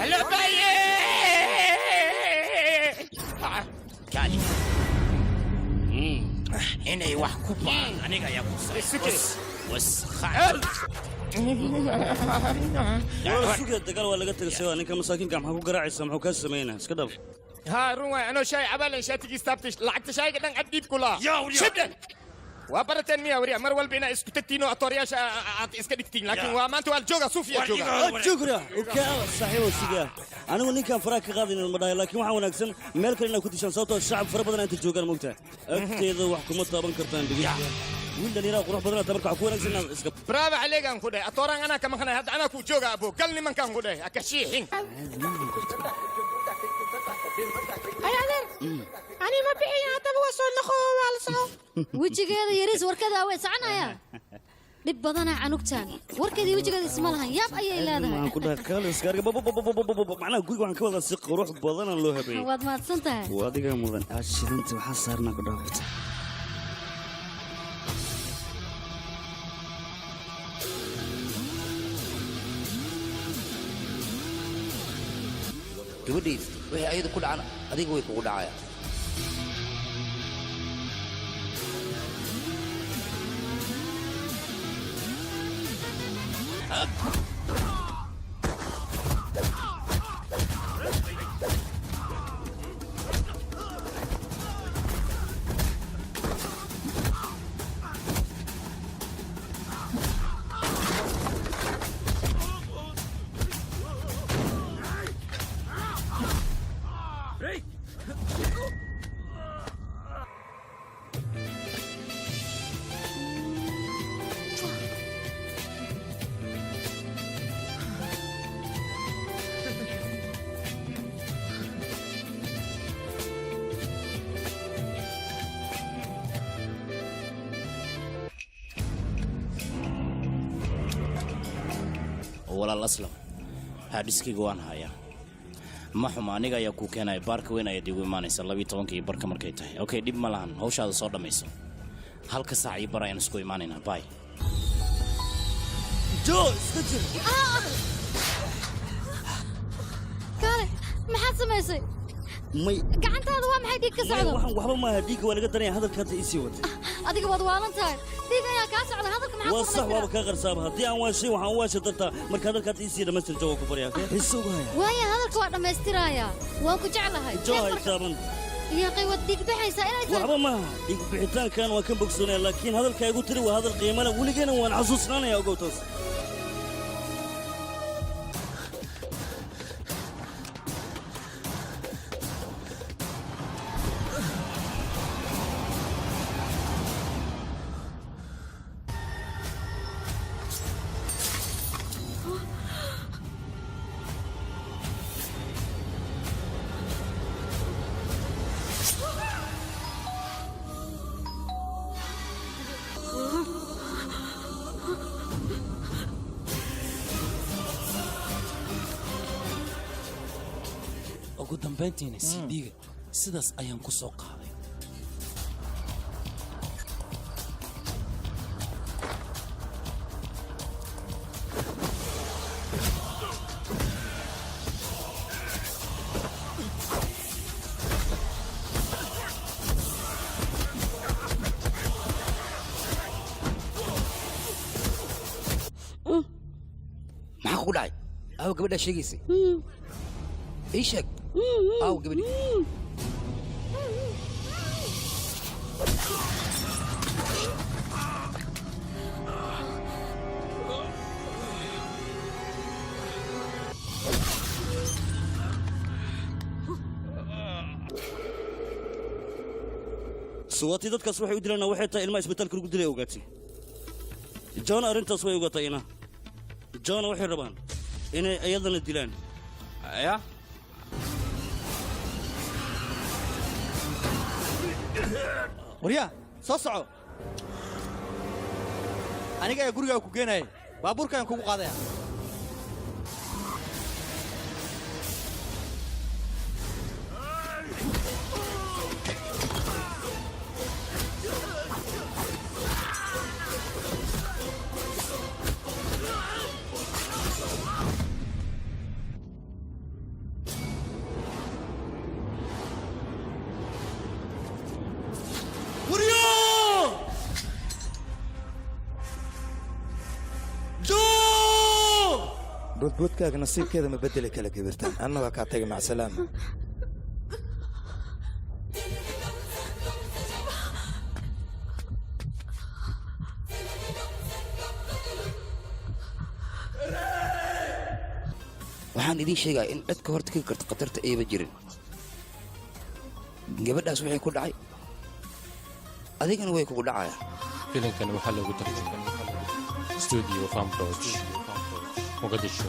هلا باي كالي إني وحكوبا أنا يا بوس خال suuqa dagaal waa laga tagay soo ninka masaakiinka maxaa ku garaacaysa maxuu ka sameeyna iska dhab ها روى أنا شاي عبالة شاتي استابتش لعبت شاي قدام أديب كلها شبنا وبرتين مية وريا مروال بينا اسكتتينو أطورياش اسكتتين لكن وما أنتوا الجوجا صوفيا جوجا جوجرا وكا صحيح وسيجا أنا وني كان فراك قاضي المدايا لكن waxaa wanaagsan meel kale inaa ku dishan sababtoo shacab fara badan inta joogaan moogtaa agteeda wax kuma taaban kartaan bigiya wiil dhalinyaro qurux badan tabarka ku wanaagsan iska برافو عليك أنكودة أطوران أنا كمان خنا هذا أنا كو جوجا أبو قلني من كان كودة أكشيحين أنا ما بيعي هذا هو صار نخوه على صوب وجهك هذا يريز وركذا أوي سعنا يا لب بدنا عنوكتان وركذا وجهك هذا اسمه ياب أي إلا ما هذا كنا كالس كارج بابا معناه قوي وعن كذا سق روح بدنا له هبي واد ما تصنته وادي كان مدن أشيلنت وحصرنا كده gabadhiis wixii ayada ku dhacana adiga way kugu dhacaya walaal aslam haadiskayga waan hayaa ma xuma aniga ayaa ku keenaya baarka weyn ayaad igu imaanaysa 12 barka markay tahay okay dib ma lahan hawshaada soo dhamayso halka saac iyo bar ayaan isku imaanaynaa bye جو استجر كاره ما حد سمعسي مي قعنت هذا هو ما حد يكسعه waxba ma hadhiga waa laga danaya hadalka hadda isii wad adiga wad waalantahay diga ya ka socda hadalka ma waa sax waa ka qarsaab hadii aan waashay waxaan waashay darta marka hadalka hadda isii dhameystir jawaab ku fariyaa xisugaya waaya hadalka waa dhameystiraya waan ku jeclahay jawaab taaban يا قي وديك بحيسة إلى waxba ma igu bixitaan kan waa kan bogsoonay laakiin hadalka igu tiri waa hadal qiimo leh waligeena waan xasuusnaanaya ogowtaas ugu dambayntiina CD-ga sidaas ayaan ku soo qaaday maxaa kugu dhacay aw gabadhaa sheegaysay ii sheeg aw gabadhi suwaati dadkaas waxay u dilaan waxay tahay ilmaha isbitaalka lagu dilay ogaatay john arrintaas way ogaatay ina john waxay rabaan inay ayadana dilaan ya waryaa soo soco aniga ayaa gurigaa ku geenaya baabuurkaan kugu qaadaya budbudkaaga nasiibkeeda ma bedeli kala kibirtaan anna waa kaa tagay macsalaama waxaan idiin sheegaa in cid ka hortagi karta khatarta ayba jirin gabadhaas waxay ku dhacay adigana way kugu dhacayaan filimkan waxaa lagu tarjumay studio Farm Lodge Mogadishu